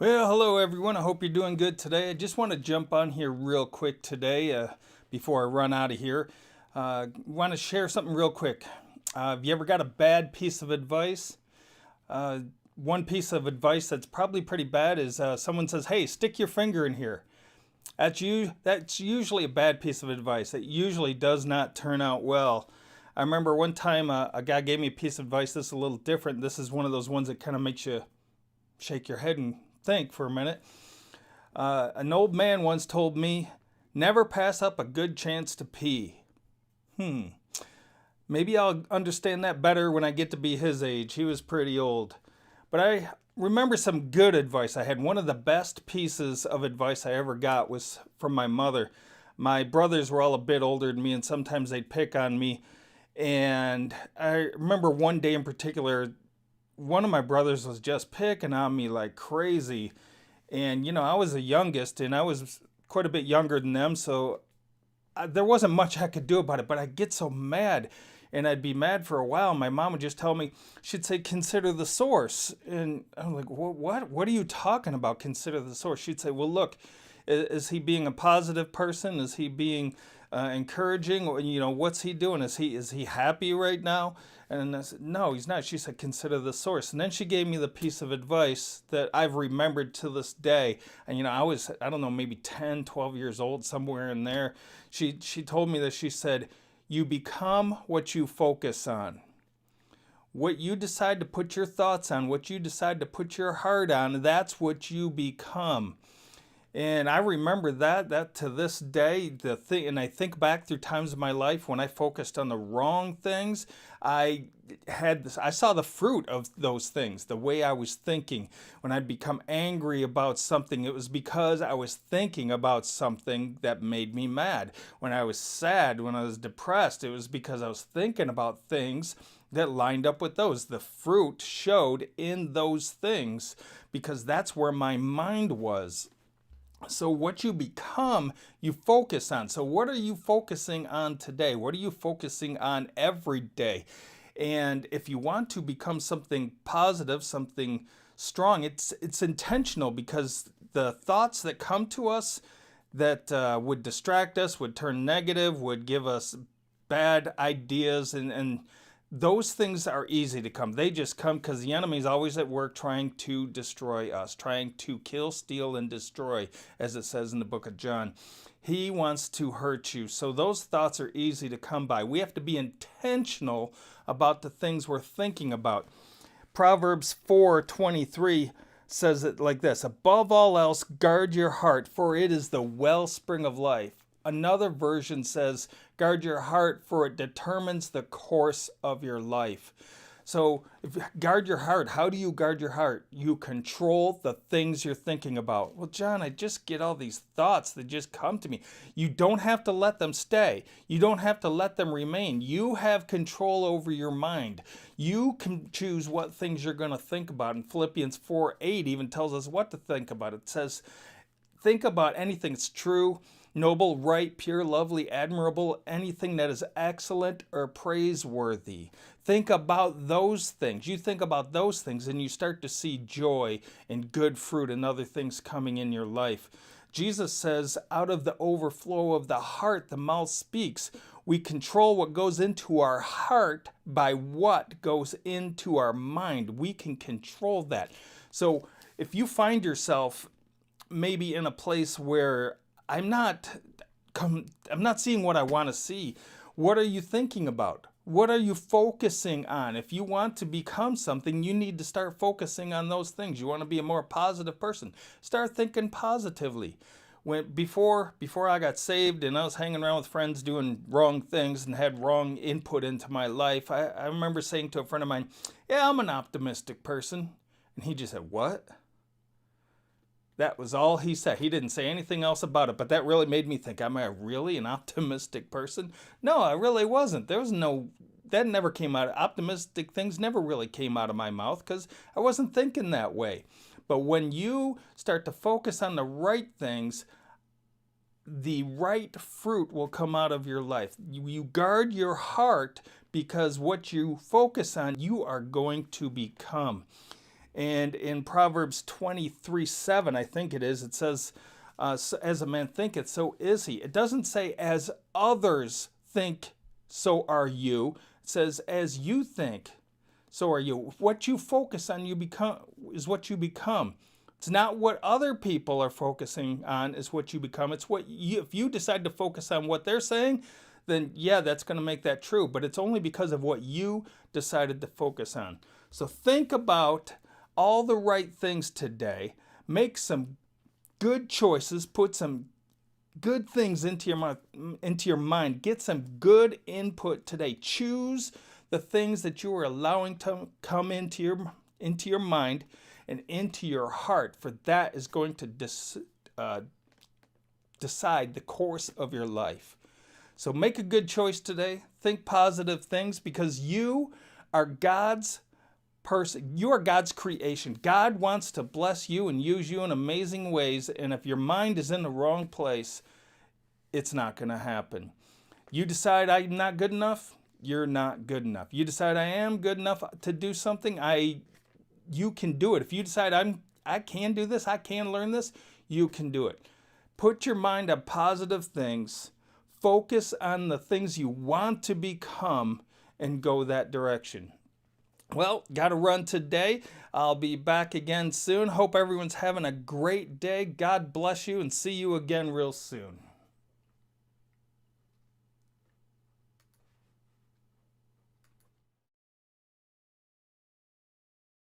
Well, hello everyone. I hope you're doing good today. I just want to jump on here real quick today before I run out of here. Want to share something real quick. Have you ever got a bad piece of advice? Uh, One piece of advice that's probably pretty bad is someone says, "Hey, stick your finger in here." That's usually a bad piece of advice. It usually does not turn out well. I remember one time a guy gave me a piece of advice. This is a little different. This is one of those ones that kind of makes you shake your head and think for a minute. An old man once told me, never pass up a good chance to pee. Hmm. Maybe I'll understand that better when I get to be his age. He was pretty old. But I remember some good advice I had. One of the best pieces of advice I ever got was from my mother. My brothers were all a bit older than me, and sometimes they'd pick on me. And I remember one day in particular, one of my brothers was just picking on me like crazy. And, I was the youngest and I was quite a bit younger than them. So there wasn't much I could do about it, but I'd get so mad and I'd be mad for a while. My mom would just tell me, she'd say, consider the source. And I'm like, what? What are you talking about? Consider the source. She'd say, well, look, is he being a positive person? Is he being encouraging? Or, what's he doing? Is he happy right now? And I said, no, he's not. She said, consider the source. And then she gave me the piece of advice that I've remembered to this day. And, I don't know, maybe 10, 12 years old, somewhere in there. She told me that. She said, you become what you focus on. What you decide to put your thoughts on, what you decide to put your heart on, that's what you become. And I remember that to this day, the thing, and I think back through times of my life when I focused on the wrong things, I saw the fruit of those things, the way I was thinking. When I'd become angry about something, it was because I was thinking about something that made me mad. When I was sad, when I was depressed, it was because I was thinking about things that lined up with those. The fruit showed in those things because that's where my mind was. So what you become, you focus on. So what are you focusing on today? What are you focusing on every day? And if you want to become something positive, something strong, it's intentional, because the thoughts that come to us that would distract us, would turn negative, would give us bad ideas, and those things are easy to come. They just come because the enemy is always at work trying to destroy us, trying to kill, steal, and destroy, as it says in the book of John. He wants to hurt you. So those thoughts are easy to come by. We have to be intentional about the things we're thinking about. Proverbs 4:23 says it like this: above all else, guard your heart, for it is the wellspring of life. Another version says, guard your heart, for it determines the course of your life. So, guard your heart. How do you guard your heart? You control the things you're thinking about. Well, John, I just get all these thoughts that just come to me. You don't have to let them stay. You don't have to let them remain. You have control over your mind. You can choose what things you're going to think about. And Philippians 4:8 even tells us what to think about. It says, think about anything that's true, noble, right, pure, lovely, admirable, anything that is excellent or praiseworthy. Think about those things. You think about those things and you start to see joy and good fruit and other things coming in your life. Jesus says, out of the overflow of the heart, the mouth speaks. We control what goes into our heart by what goes into our mind. We can control that. So if you find yourself maybe in a place where I'm not seeing what I want to see, what are you thinking about? What are you focusing on? If you want to become something, you need to start focusing on those things. You want to be a more positive person, start thinking positively. Before I got saved and I was hanging around with friends doing wrong things and had wrong input into my life, I remember saying to a friend of mine, yeah, I'm an optimistic person. And he just said, what? That was all he said. He didn't say anything else about it, but that really made me think, am I really an optimistic person? No, I really wasn't. That never came out. Optimistic things never really came out of my mouth because I wasn't thinking that way. But when you start to focus on the right things, the right fruit will come out of your life. You guard your heart because what you focus on, you are going to become. And in Proverbs 23:7, I think it is, it says, as a man thinketh, so is he. It doesn't say, as others think, so are you. It says, as you think, so are you. What you focus on, you become is what you become. It's not what other people are focusing on is what you become. It's what you, if you decide to focus on what they're saying, then yeah, that's going to make that true. But it's only because of what you decided to focus on. So think about all the right things today. Make some good choices. Put some good things into your mind. Get some good input today. Choose the things that you are allowing to come into your mind and into your heart, for that is going to decide the course of your life. So make a good choice today. Think positive things, because you are God's person. You are God's creation. God wants to bless you and use you in amazing ways. And if your mind is in the wrong place, it's not going to happen. You decide I'm not good enough, you're not good enough. You decide I am good enough to do something, you can do it. If you decide I can do this, I can learn this, you can do it. Put your mind on positive things. Focus on the things you want to become and go that direction. Well, got to run today. I'll be back again soon. Hope everyone's having a great day. God bless you, and see you again real soon.